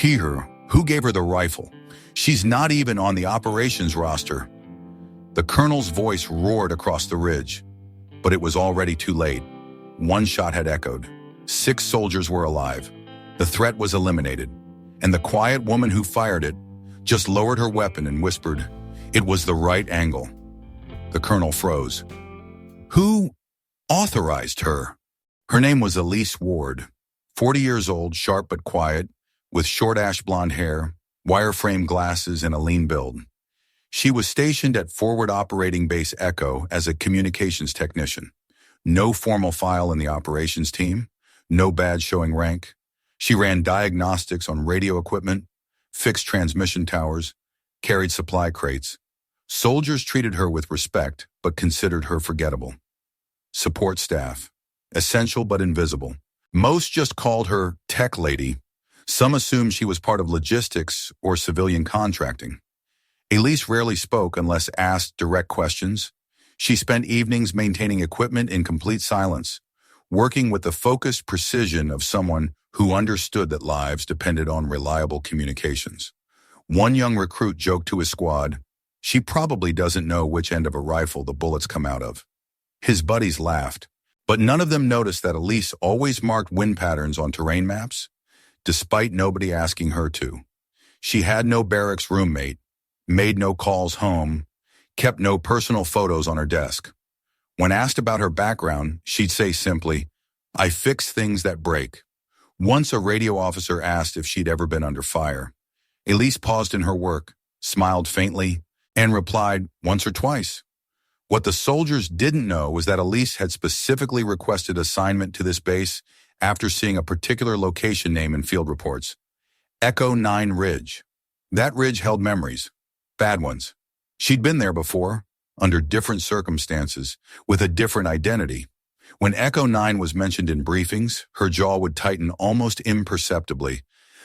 Here, who gave her the rifle? She's not even on the operations roster. The colonel's voice roared across the ridge, but it was already too late. One shot had echoed. 6 soldiers were alive. The threat was eliminated, and the quiet woman who fired it just lowered her weapon and whispered, "It was the right angle." The colonel froze. Who authorized her? Her name was Elise Ward, 40 years old, sharp but quiet, with short ash blonde hair, wireframe glasses, and a lean build. She was stationed at Forward Operating Base Echo as a communications technician. No formal file in the operations team, no badge showing rank. She ran diagnostics on radio equipment, fixed transmission towers, carried supply crates. Soldiers treated her with respect, but considered her forgettable. Support staff, essential but invisible. Most just called her Tech Lady. Some assumed she was part of logistics or civilian contracting. Elise rarely spoke unless asked direct questions. She spent evenings maintaining equipment in complete silence, working with the focused precision of someone who understood that lives depended on reliable communications. One young recruit joked to his squad, "She probably doesn't know which end of a rifle the bullets come out of." His buddies laughed, but none of them noticed that Elise always marked wind patterns on terrain maps, despite nobody asking her to. She had no barracks roommate, made no calls home, kept no personal photos on her desk. When asked about her background, she'd say simply, "I fix things that break." Once a radio officer asked if she'd ever been under fire. Elise paused in her work, smiled faintly, and replied, "Once or twice." What the soldiers didn't know was that Elise had specifically requested assignment to this base after seeing a particular location name in field reports. Echo 9 Ridge. That ridge held memories. Bad ones. She'd been there before, under different circumstances, with a different identity. When Echo 9 was mentioned in briefings, her jaw would tighten almost imperceptibly,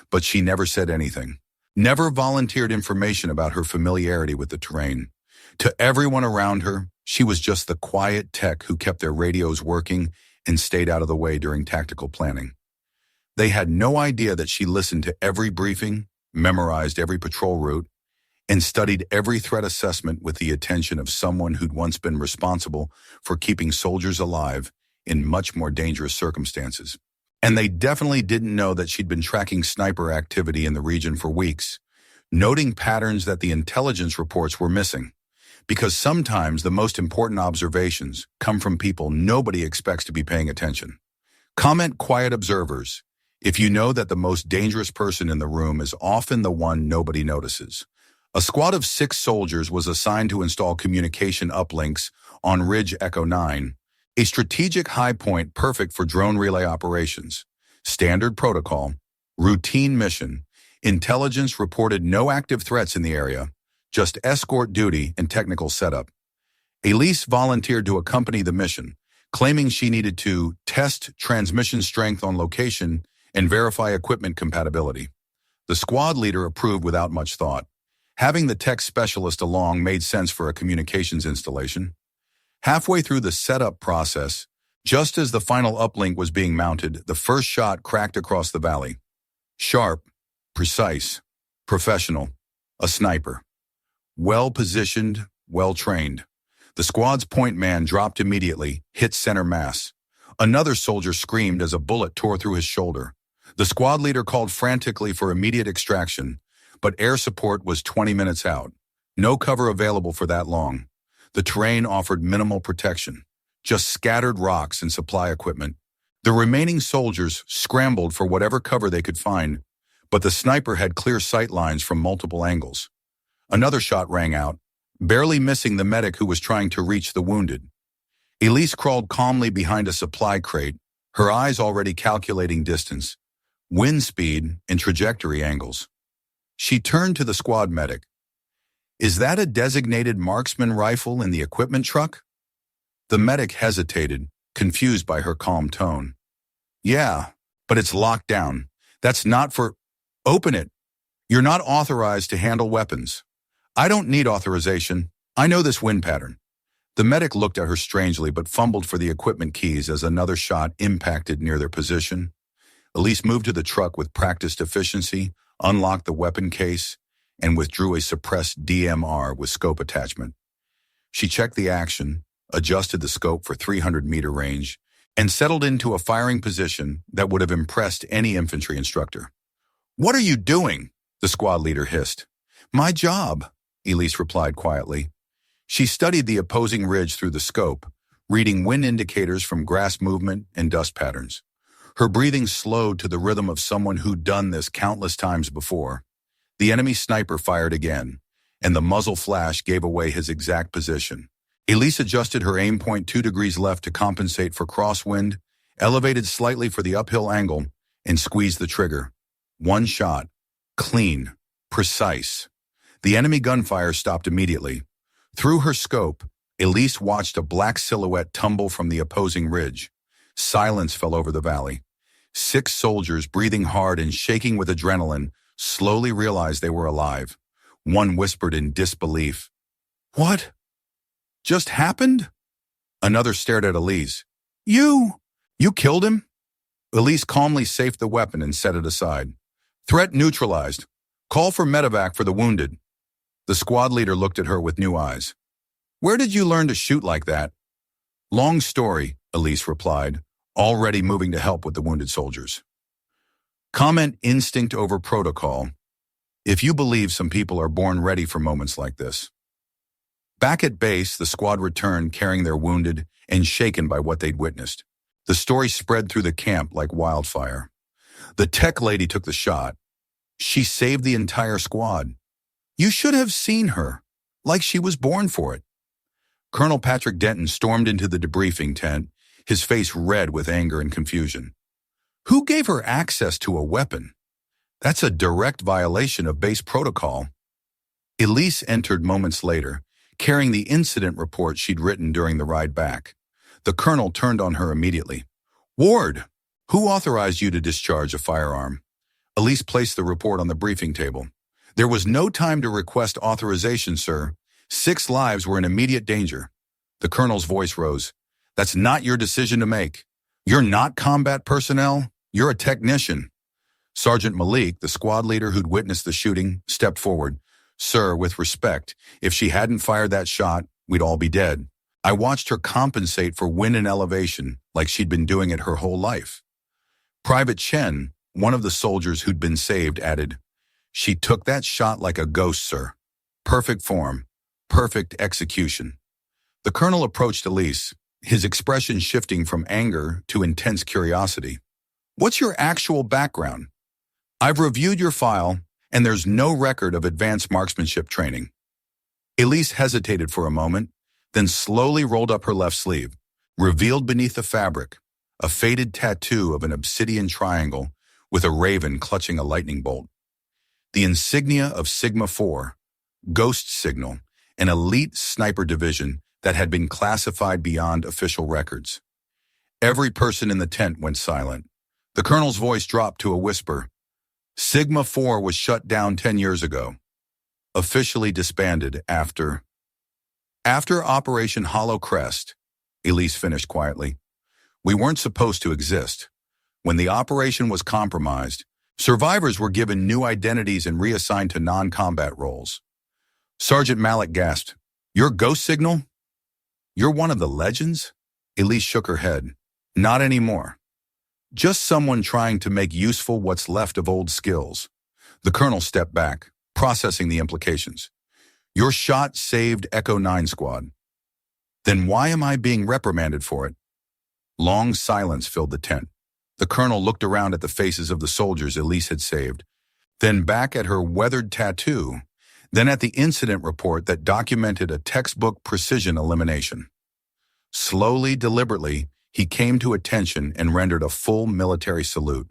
but she never said anything. Never volunteered information about her familiarity with the terrain. To everyone around her, she was just the quiet tech who kept their radios working and stayed out of the way during tactical planning. They had no idea that she listened to every briefing, memorized every patrol route, and studied every threat assessment with the attention of someone who'd once been responsible for keeping soldiers alive in much more dangerous circumstances. And they definitely didn't know that she'd been tracking sniper activity in the region for weeks, noting patterns that the intelligence reports were missing. Because sometimes the most important observations come from people nobody expects to be paying attention. Comment quiet observers if you know that the most dangerous person in the room is often the one nobody notices. A squad of 6 soldiers was assigned to install communication uplinks on Ridge Echo 9, a strategic high point perfect for drone relay operations. Standard protocol, routine mission. Intelligence reported no active threats in the area, just escort duty and technical setup. Elise volunteered to accompany the mission, claiming she needed to test transmission strength on location and verify equipment compatibility. The squad leader approved without much thought. Having the tech specialist along made sense for a communications installation. Halfway through the setup process, just as the final uplink was being mounted, the first shot cracked across the valley. Sharp, precise, professional, a sniper. Well-positioned, well-trained. The squad's point man dropped immediately, hit center mass. Another soldier screamed as a bullet tore through his shoulder. The squad leader called frantically for immediate extraction, but air support was 20 minutes out. No cover available for that long. The terrain offered minimal protection, just scattered rocks and supply equipment. The remaining soldiers scrambled for whatever cover they could find, but the sniper had clear sight lines from multiple angles. Another shot rang out, barely missing the medic who was trying to reach the wounded. Elise crawled calmly behind a supply crate, her eyes already calculating distance, wind speed, and trajectory angles. She turned to the squad medic. "Is that a designated marksman rifle in the equipment truck?" The medic hesitated, confused by her calm tone. "Yeah, but it's locked down. That's not for—" "Open it. You're not authorized to handle weapons." "I don't need authorization. I know this wind pattern." The medic looked at her strangely but fumbled for the equipment keys as another shot impacted near their position. Elise moved to the truck with practiced efficiency, unlocked the weapon case, and withdrew a suppressed DMR with scope attachment. She checked the action, adjusted the scope for 300-meter range, and settled into a firing position that would have impressed any infantry instructor. "What are you doing?" the squad leader hissed. "My job," Elise replied quietly. She studied the opposing ridge through the scope, reading wind indicators from grass movement and dust patterns. Her breathing slowed to the rhythm of someone who'd done this countless times before. The enemy sniper fired again, and the muzzle flash gave away his exact position. Elise adjusted her aim point 2 degrees left to compensate for crosswind, elevated slightly for the uphill angle, and squeezed the trigger. One shot. Clean. Precise. The enemy gunfire stopped immediately. Through her scope, Elise watched a black silhouette tumble from the opposing ridge. Silence fell over the valley. 6 soldiers, breathing hard and shaking with adrenaline, slowly realized they were alive. One whispered in disbelief, "What just happened?" Another stared at Elise. You killed him?" Elise calmly safed the weapon and set it aside. "Threat neutralized. Call for medevac for the wounded." The squad leader looked at her with new eyes. "Where did you learn to shoot like that?" "Long story," Elise replied, already moving to help with the wounded soldiers. Comment instinct over protocol. If you believe some people are born ready for moments like this. Back at base, the squad returned carrying their wounded and shaken by what they'd witnessed. The story spread through the camp like wildfire. The tech lady took the shot. She saved the entire squad. You should have seen her, like she was born for it. Colonel Patrick Denton stormed into the debriefing tent, his face red with anger and confusion. Who gave her access to a weapon? That's a direct violation of base protocol. Elise entered moments later, carrying the incident report she'd written during the ride back. The colonel turned on her immediately. "Ward, who authorized you to discharge a firearm?" Elise placed the report on the briefing table. "There was no time to request authorization, sir. 6 lives were in immediate danger." The colonel's voice rose. "That's not your decision to make. You're not combat personnel. You're a technician." Sergeant Malik, the squad leader who'd witnessed the shooting, stepped forward. "Sir, with respect, if she hadn't fired that shot, we'd all be dead. I watched her compensate for wind and elevation like she'd been doing it her whole life." Private Chen, one of the soldiers who'd been saved, added, "She took that shot like a ghost, sir. Perfect form, perfect execution." The colonel approached Elise, his expression shifting from anger to intense curiosity. "What's your actual background? I've reviewed your file, and there's no record of advanced marksmanship training." Elise hesitated for a moment, then slowly rolled up her left sleeve, revealed beneath the fabric a faded tattoo of an obsidian triangle with a raven clutching a lightning bolt. The insignia of Sigma 4, Ghost Signal, an elite sniper division that had been classified beyond official records. Every person in the tent went silent. The colonel's voice dropped to a whisper. Sigma 4 was shut down 10 years ago. Officially disbanded after Operation Hollow Crest, Elise finished quietly. We weren't supposed to exist. When the operation was compromised, survivors were given new identities and reassigned to non-combat roles. Sergeant Malik gasped, "Your Ghost Signal? You're one of the legends?" Elise shook her head. "Not anymore. Just someone trying to make useful what's left of old skills." The colonel stepped back, processing the implications. "Your shot saved Echo 9 Squad. Then why am I being reprimanded for it?" Long silence filled the tent. The colonel looked around at the faces of the soldiers Elise had saved, then back at her weathered tattoo, then at the incident report that documented a textbook precision elimination. Slowly, deliberately, he came to attention and rendered a full military salute.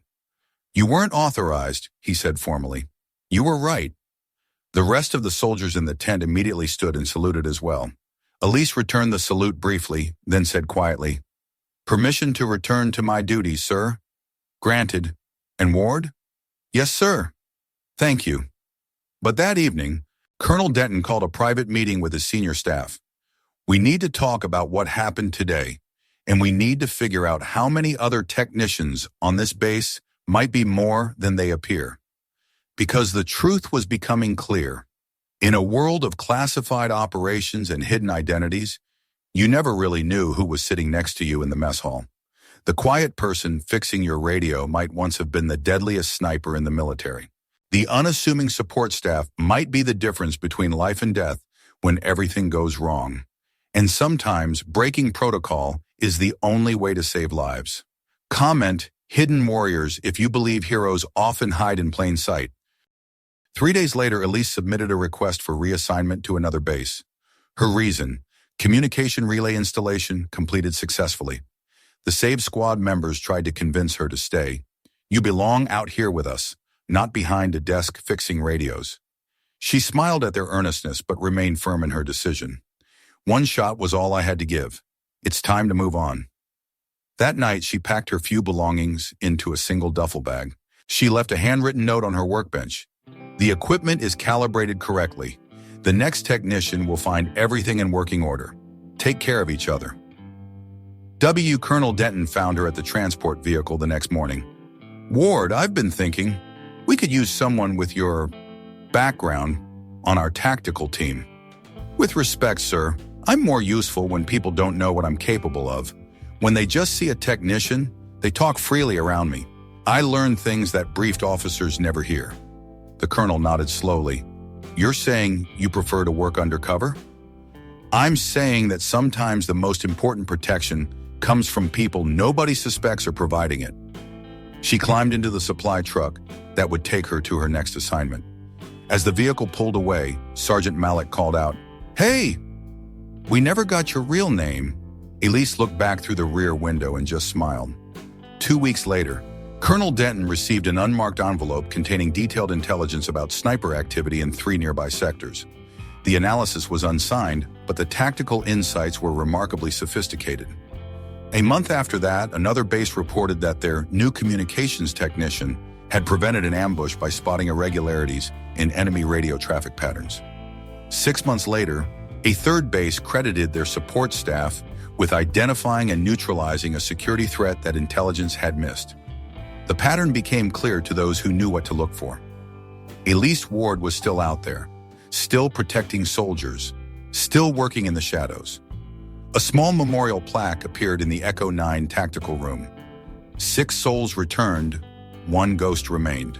"You weren't authorized," he said formally. "You were right." The rest of the soldiers in the tent immediately stood and saluted as well. Elise returned the salute briefly, then said quietly, "Permission to return to my duties, sir." "Granted." "And Ward?" "Yes, sir." "Thank you." But that evening, Colonel Denton called a private meeting with his senior staff. "We need to talk about what happened today, and we need to figure out how many other technicians on this base might be more than they appear. Because the truth was becoming clear. In a world of classified operations and hidden identities, you never really knew who was sitting next to you in the mess hall. The quiet person fixing your radio might once have been the deadliest sniper in the military. The unassuming support staff might be the difference between life and death when everything goes wrong. And sometimes breaking protocol is the only way to save lives. Comment, hidden warriors, if you believe heroes often hide in plain sight. 3 days later, Elise submitted a request for reassignment to another base. Her reason: communication relay installation completed successfully. The SAVE squad members tried to convince her to stay. You belong out here with us, not behind a desk fixing radios. She smiled at their earnestness but remained firm in her decision. One shot was all I had to give. It's time to move on. That night, she packed her few belongings into a single duffel bag. She left a handwritten note on her workbench. The equipment is calibrated correctly. The next technician will find everything in working order. Take care of each other. Colonel Denton found her at the transport vehicle the next morning. Ward, I've been thinking, we could use someone with your background on our tactical team. With respect, sir, I'm more useful when people don't know what I'm capable of. When they just see a technician, they talk freely around me. I learn things that briefed officers never hear. The colonel nodded slowly. You're saying you prefer to work undercover? I'm saying that sometimes the most important protection comes from people nobody suspects are providing it. She climbed into the supply truck that would take her to her next assignment. As the vehicle pulled away, Sergeant Malik called out, "Hey! We never got your real name." Elise looked back through the rear window and just smiled. 2 weeks later, Colonel Denton received an unmarked envelope containing detailed intelligence about sniper activity in 3 nearby sectors. The analysis was unsigned, but the tactical insights were remarkably sophisticated. A month after that, another base reported that their new communications technician had prevented an ambush by spotting irregularities in enemy radio traffic patterns. 6 months later, a third base credited their support staff with identifying and neutralizing a security threat that intelligence had missed. The pattern became clear to those who knew what to look for. Elise Ward was still out there, still protecting soldiers, still working in the shadows. A small memorial plaque appeared in the Echo 9 tactical room. 6 souls returned, 1 ghost remained.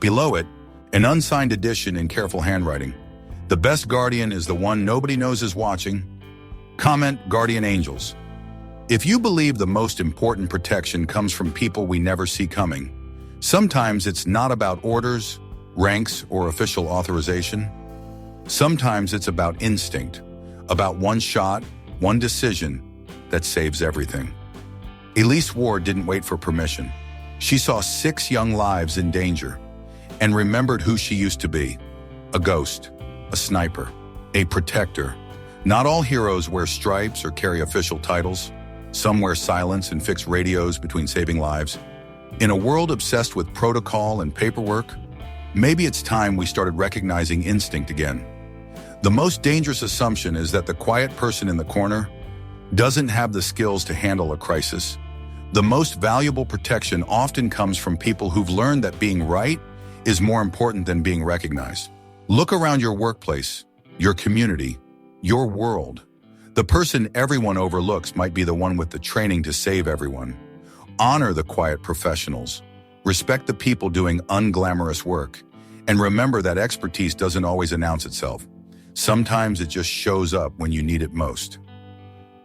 Below it, an unsigned edition in careful handwriting. The best guardian is the one nobody knows is watching. Comment, guardian angels. If you believe the most important protection comes from people we never see coming, sometimes it's not about orders, ranks, or official authorization. Sometimes it's about instinct, about one shot, one decision that saves everything. Elise Ward didn't wait for permission. She saw 6 young lives in danger and remembered who she used to be: a ghost, a sniper, a protector. Not all heroes wear stripes or carry official titles. Some wear silence and fix radios between saving lives. In a world obsessed with protocol and paperwork, maybe it's time we started recognizing instinct again. The most dangerous assumption is that the quiet person in the corner doesn't have the skills to handle a crisis. The most valuable protection often comes from people who've learned that being right is more important than being recognized. Look around your workplace, your community, your world. The person everyone overlooks might be the one with the training to save everyone. Honor the quiet professionals. Respect the people doing unglamorous work. And remember that expertise doesn't always announce itself. Sometimes it just shows up when you need it most.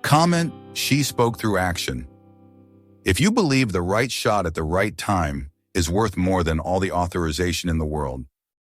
Comment, she spoke through action. If you believe the right shot at the right time is worth more than all the authorization in the world,